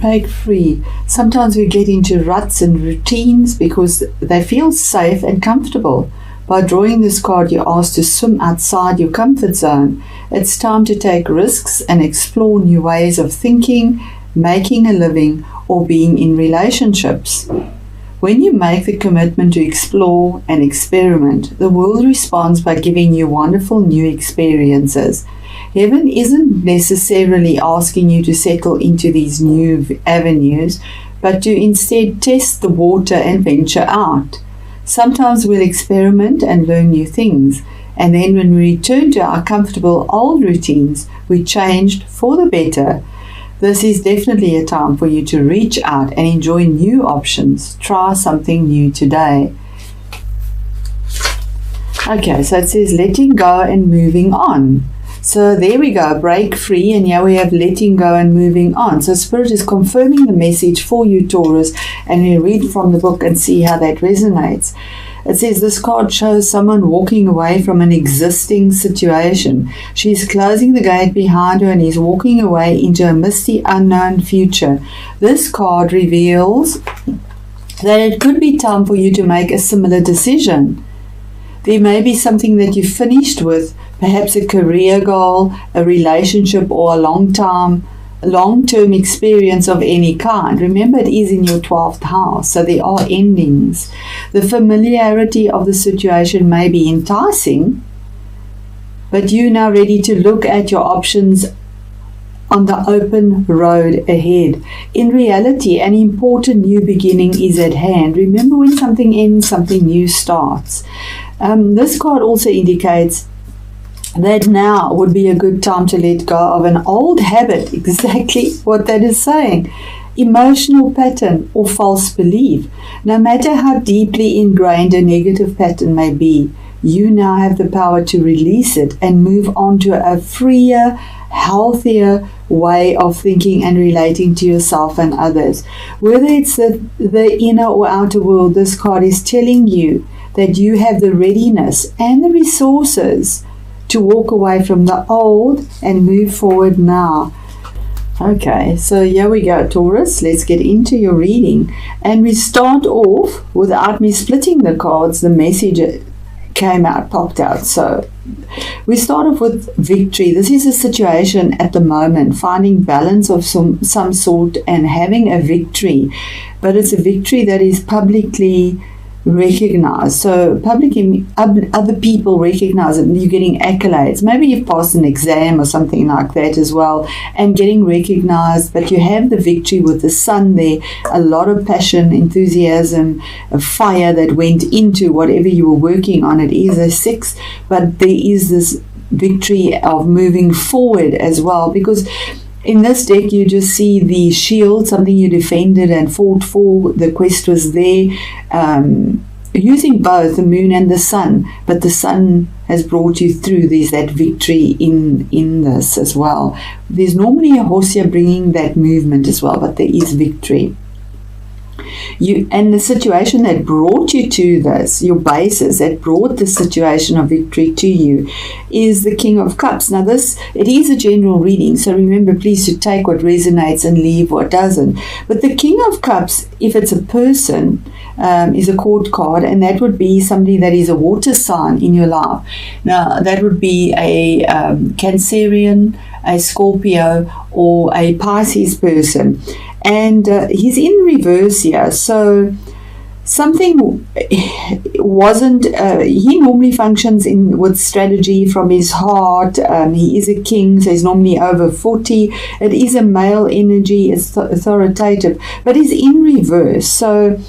Break free. Sometimes we get into ruts and routines because they feel safe and comfortable. By drawing this card, you're asked to swim outside your comfort zone. It's time to take risks and explore new ways of thinking, making a living, or being in relationships. When you make the commitment to explore and experiment, the world responds by giving you wonderful new experiences. Heaven isn't necessarily asking you to settle into these new avenues, but to instead test the water and venture out. Sometimes we'll experiment and learn new things, and then when we return to our comfortable old routines, we changed for the better. This is definitely a time for you to reach out and enjoy new options. Try something new today. Okay, so it says letting go and moving on. So there we go, break free, and here we have letting go and moving on. So Spirit is confirming the message for you, Taurus, and we read from the book and see how that resonates. It says this card shows someone walking away from an existing situation. She's closing the gate behind her and is walking away into a misty, unknown future. This card reveals that it could be time for you to make a similar decision. There may be something that you finished with, perhaps a career goal, a relationship, or a long-term experience of any kind. Remember, it is in your 12th house, so there are endings. The familiarity of the situation may be enticing, but you're now ready to look at your options on the open road ahead. In reality, an important new beginning is at hand. Remember, when something ends, something new starts. This card also indicates that now would be a good time to let go of an old habit, exactly what that is saying, emotional pattern or false belief. No matter how deeply ingrained a negative pattern may be, you now have the power to release it and move on to a freer, healthier way of thinking and relating to yourself and others. Whether it's the inner or outer world, this card is telling you that you have the readiness and the resources to walk away from the old and move forward now. Okay, so here we go, Taurus. Let's get into your reading. And we start off, without me splitting the cards, the message popped out. So we start off with victory. This is a situation at the moment, finding balance of some sort and having a victory. But it's a victory that is publicly recognized. So other people recognize it, and you're getting accolades. Maybe you've passed an exam or something like that as well, and getting recognized, but you have the victory with the sun there, a lot of passion, enthusiasm, a fire that went into whatever you were working on. It is a 6, but there is this victory of moving forward as well, because in this deck you just see the shield, something you defended and fought for. The quest was there, using both the moon and the sun, but the sun has brought you through. There's that victory in this as well. There's normally a horse here bringing that movement as well, but there is victory. And the situation that brought you to this, your basis that brought the situation of victory to you, is the King of Cups. Now it is a general reading, so remember, please, to take what resonates and leave what doesn't. But the King of Cups, if it's a person, is a court card, and that would be somebody that is a water sign in your life. Now that would be a Cancerian, a Scorpio, or a Pisces person. And he's in reverse here, so something wasn't, he normally functions with strategy from his heart. He is a king, so he's normally over 40. It is a male energy, it's authoritative, but he's in reverse. So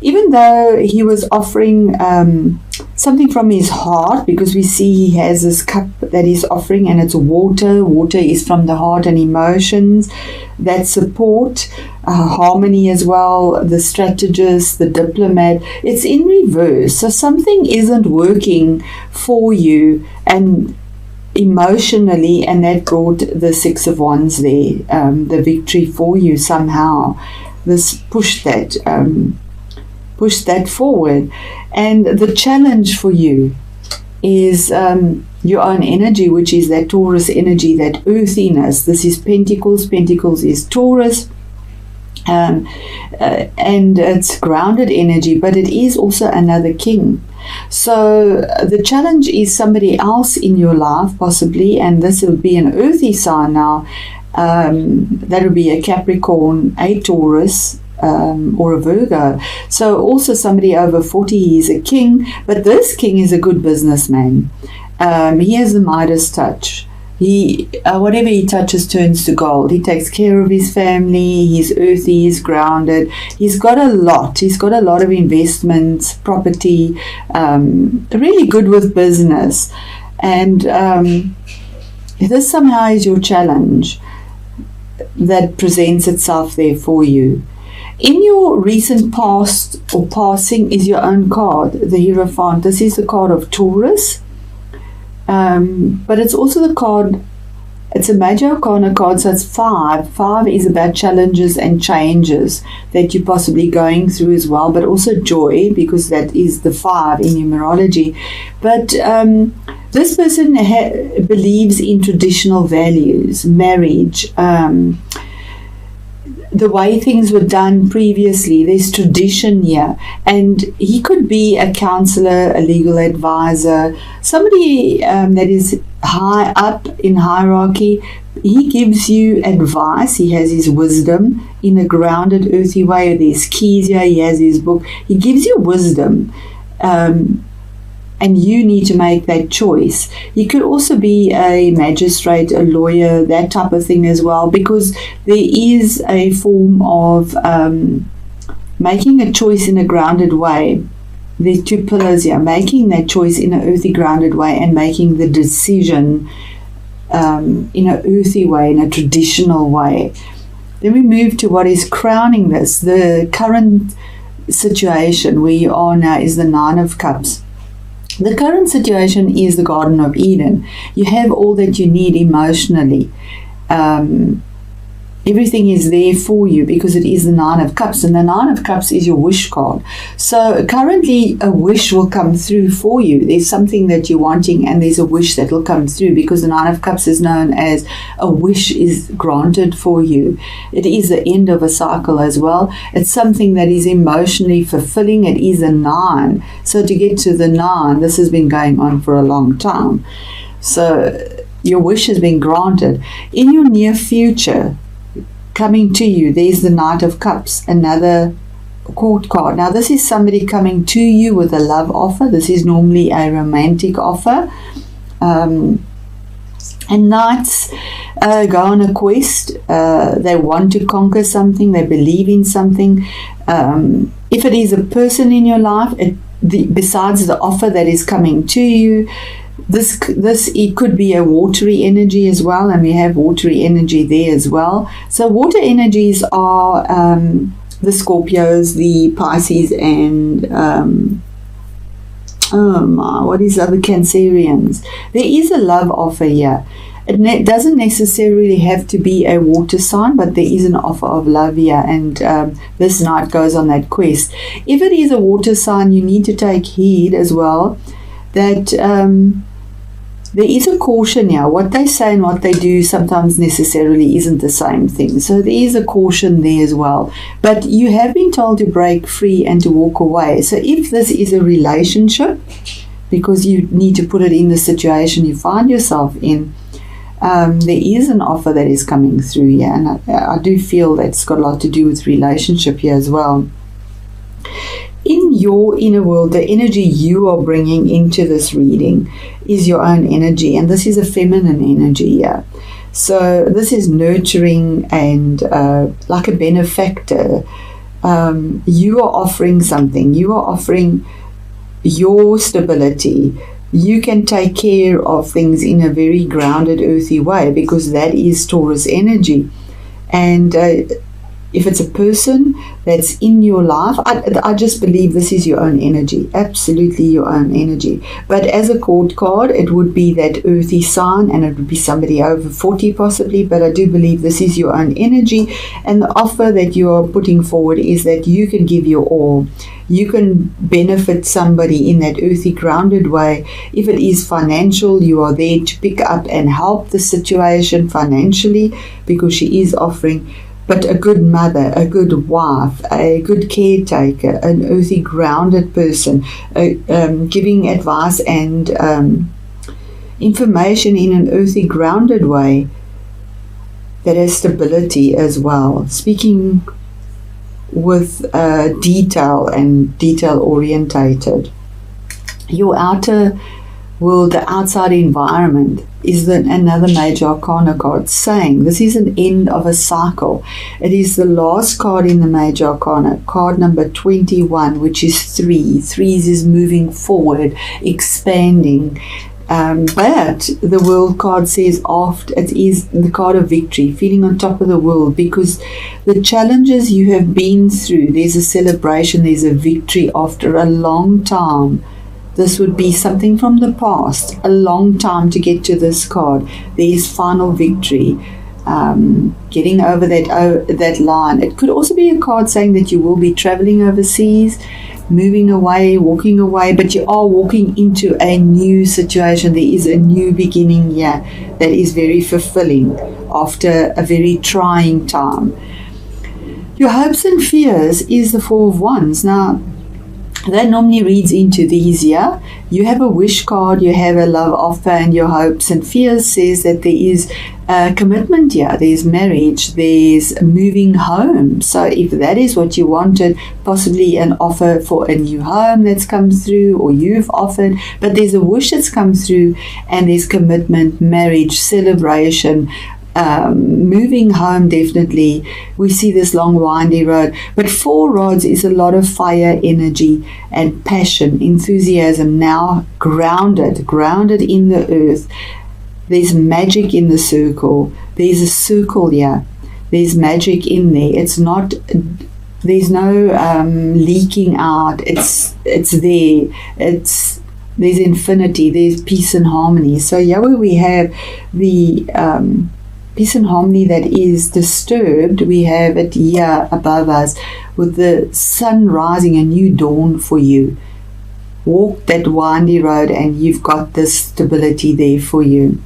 even though he was offering something from his heart, because we see he has this cup that he's offering, and it's water. Water is from the heart and emotions that support harmony as well, the strategist, the diplomat. It's in reverse, so something isn't working for you and emotionally, and that brought the 6 of Wands there, the victory for you somehow. This pushed that forward. And the challenge for you is your own energy, which is that Taurus energy, that earthiness. This is Pentacles. Pentacles is Taurus. um, and it's grounded energy, but it is also another king. So the challenge is somebody else in your life possibly, and this will be an earthy sign now. That would be a Capricorn, a Taurus, or a Virgo. So also somebody over 40, he's a king, but this king is a good businessman. He has the Midas touch. He whatever he touches turns to gold. He takes care of his family. He's earthy. He's grounded. He's got a lot. He's got a lot of investments, property. Really good with business, and this somehow is your challenge that presents itself there for you. In your recent past or passing is your own card, the Hierophant. This is the card of Taurus. But it's also the card, it's a major arcana card, so it's 5. 5 is about challenges and changes that you're possibly going through as well, but also joy, because that is the 5 in numerology. But this person believes in traditional values, marriage, the way things were done previously. There's tradition here, and he could be a counselor, a legal advisor, somebody that is high up in hierarchy. He gives you advice. He has his wisdom in a grounded, earthy way. There's keys here. He has his book. He gives you wisdom, and you need to make that choice. He could also be a magistrate, a lawyer, that type of thing as well, because there is a form of making a choice in a grounded way. There's 2 pillars here: making that choice in an earthy, grounded way, and making the decision in an earthy way, in a traditional way. Then we move to what is crowning this. The current situation where you are now is the 9 of Cups. The current situation is the Garden of Eden. You have all that you need emotionally. Everything is there for you because it is the 9 of Cups, and the 9 of Cups is your wish card. So currently a wish will come through for you. There's something that you're wanting, and there's a wish that will come through, because the 9 of Cups is known as a wish is granted for you. It is the end of a cycle as well. It's something that is emotionally fulfilling. It is a 9. So to get to the 9, this has been going on for a long time. So your wish has been granted. In your near future, coming to you, there's the Knight of Cups, another court card. Now this is somebody coming to you with a love offer. This is normally a romantic offer. And knights go on a quest. They want to conquer something. They believe in something. If it is a person in your life, besides the offer that is coming to you, it could be a watery energy as well, and we have watery energy there as well. So water energies are the Scorpios, the Pisces, and what is other Cancerians. There is a love offer here. It doesn't necessarily have to be a water sign, but there is an offer of love here, and this knight goes on that quest. If it is a water sign, you need to take heed as well that there is a caution here. What they say and what they do sometimes necessarily isn't the same thing. So there is a caution there as well. But you have been told to break free and to walk away. So if this is a relationship, because you need to put it in the situation you find yourself in, there is an offer that is coming through here. And I do feel that's got a lot to do with relationship here as well. In your inner world, the energy you are bringing into this reading is your own energy, and this is a feminine energy here. So this is nurturing and like a benefactor. You are offering something. You are offering your stability. You can take care of things in a very grounded, earthy way, because that is Taurus energy. And if it's a person that's in your life, I just believe this is your own energy, absolutely your own energy. But as a court card, it would be that earthy sign, and it would be somebody over 40 possibly, but I do believe this is your own energy, and the offer that you are putting forward is that you can give your all. You can benefit somebody in that earthy, grounded way. If it is financial, you are there to pick up and help the situation financially, because she is offering. but a good mother, a good wife, a good caretaker, an earthy grounded person, giving advice and information in an earthy grounded way that has stability as well, speaking with detail and detail orientated. Your outer world, the outside environment, is another major arcana card, saying this is an end of a cycle. It is the last card in the major arcana, card number 21, which is 3. 3 is moving forward, expanding. But the world card says after, it is the card of victory, feeling on top of the world, because the challenges you have been through, there's a celebration, there's a victory after a long time. This would be something from the past, a long time to get to this card. There's final victory, getting over that line. It could also be a card saying that you will be traveling overseas, moving away, walking away, but you are walking into a new situation. There is a new beginning here that is very fulfilling after a very trying time. Your hopes and fears is the 4 of Wands. Now, that normally reads into these here. You have a wish card, you have a love offer, and your hopes and fears says that there is a commitment here. There's marriage, there's moving home. So if that is what you wanted, possibly an offer for a new home that's come through, or you've offered, but there's a wish that's come through, and there's commitment, marriage, celebration, moving home. Definitely we see this long windy road, but 4 rods is a lot of fire energy and passion, enthusiasm, now grounded in the earth. There's magic in the circle. There's a circle here. There's magic in there. It's not, there's no leaking out. It's there. There's infinity. There's peace and harmony. So here where we have the peace and harmony that is disturbed, we have it here above us with the sun rising, a new dawn for you. Walk that windy road and you've got this stability there for you.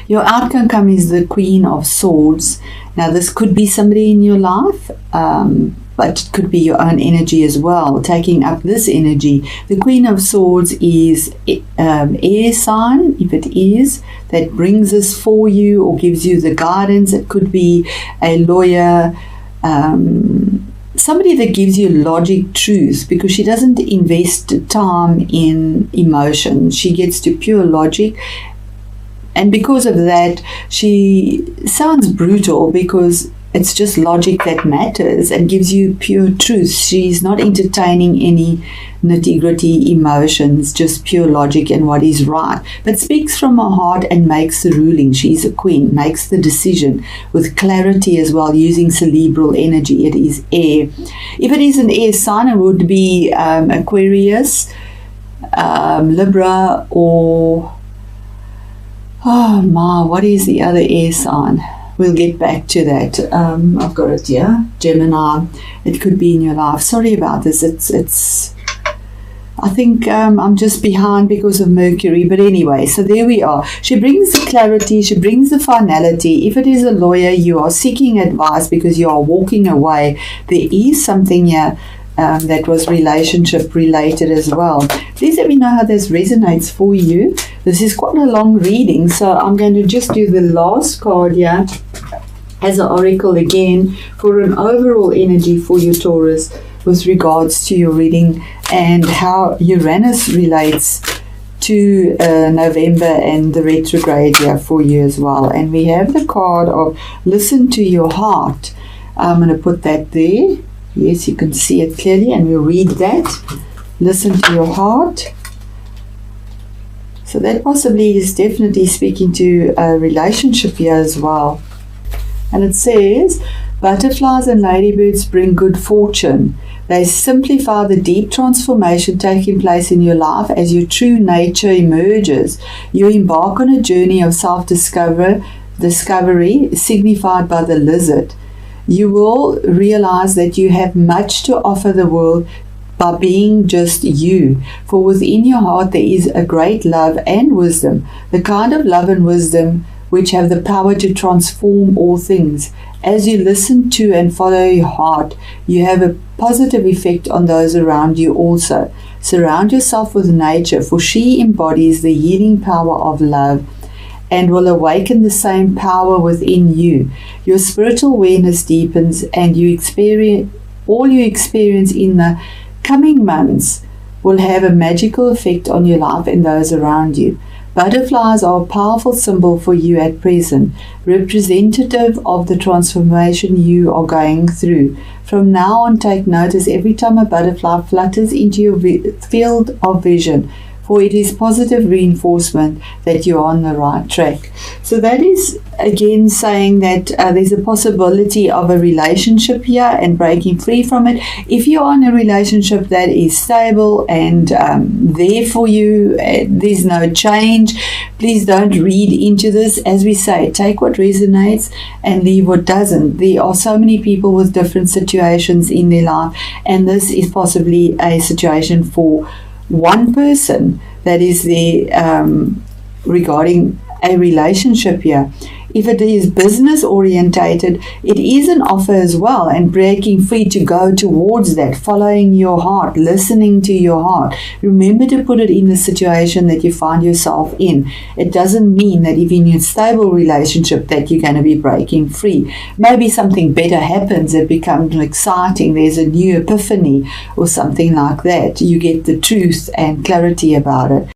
Your outcome is the Queen of Swords. Now this could be somebody in your life, but it could be your own energy as well, taking up this energy. The Queen of Swords is air sign, if it is, that brings this for you or gives you the guidance. It could be a lawyer, somebody that gives you logic, truth, because she doesn't invest time in emotion. She gets to pure logic. And because of that, she sounds brutal because it's just logic that matters and gives you pure truth. She's not entertaining any nitty-gritty emotions, just pure logic and what is right, but speaks from her heart and makes the ruling. She's a queen, makes the decision with clarity as well, using cerebral energy. It is air. If it is an air sign, it would be Aquarius, Libra, or what is the other air sign? We'll get back to that. I've got it here. Gemini. It could be in your life. Sorry about this. It's. I think I'm just behind because of Mercury. But anyway, so there we are. She brings the clarity. She brings the finality. If it is a lawyer, you are seeking advice because you are walking away. There is something here that was relationship related as well. Please let me know how this resonates for you. This is quite a long reading, so I'm going to just do the last card here as an oracle again for an overall energy for you, Taurus, with regards to your reading and how Uranus relates to November and the retrograde here for you as well. And we have the card of listen to your heart. I'm going to put that there. Yes, you can see it clearly, and we'll read that. Listen to your heart. So that possibly is definitely speaking to a relationship here as well. And it says, butterflies and ladybirds bring good fortune. They simplify the deep transformation taking place in your life as your true nature emerges. You embark on a journey of self-discovery, signified by the lizard. You will realize that you have much to offer the world by being just you. For within your heart there is a great love and wisdom, the kind of love and wisdom which have the power to transform all things. As you listen to and follow your heart, you have a positive effect on those around you also. Surround yourself with nature, for she embodies the healing power of love and will awaken the same power within you. Your spiritual awareness deepens, and all you experience in the coming months will have a magical effect on your life and those around you. Butterflies are a powerful symbol for you at present, representative of the transformation you are going through. From now on, take notice every time a butterfly flutters into your field of vision, for it is positive reinforcement that you're on the right track. So that is again saying that there's a possibility of a relationship here and breaking free from it. If you're in a relationship that is stable and there for you, there's no change, please don't read into this. As we say, take what resonates and leave what doesn't. There are so many people with different situations in their life, and this is possibly a situation for one person that is there regarding a relationship here. If it is business orientated, it is an offer as well, and breaking free to go towards that, following your heart, listening to your heart. Remember to put it in the situation that you find yourself in. It doesn't mean that if you're in a stable relationship that you're going to be breaking free. Maybe something better happens, it becomes exciting, there's a new epiphany or something like that. You get the truth and clarity about it.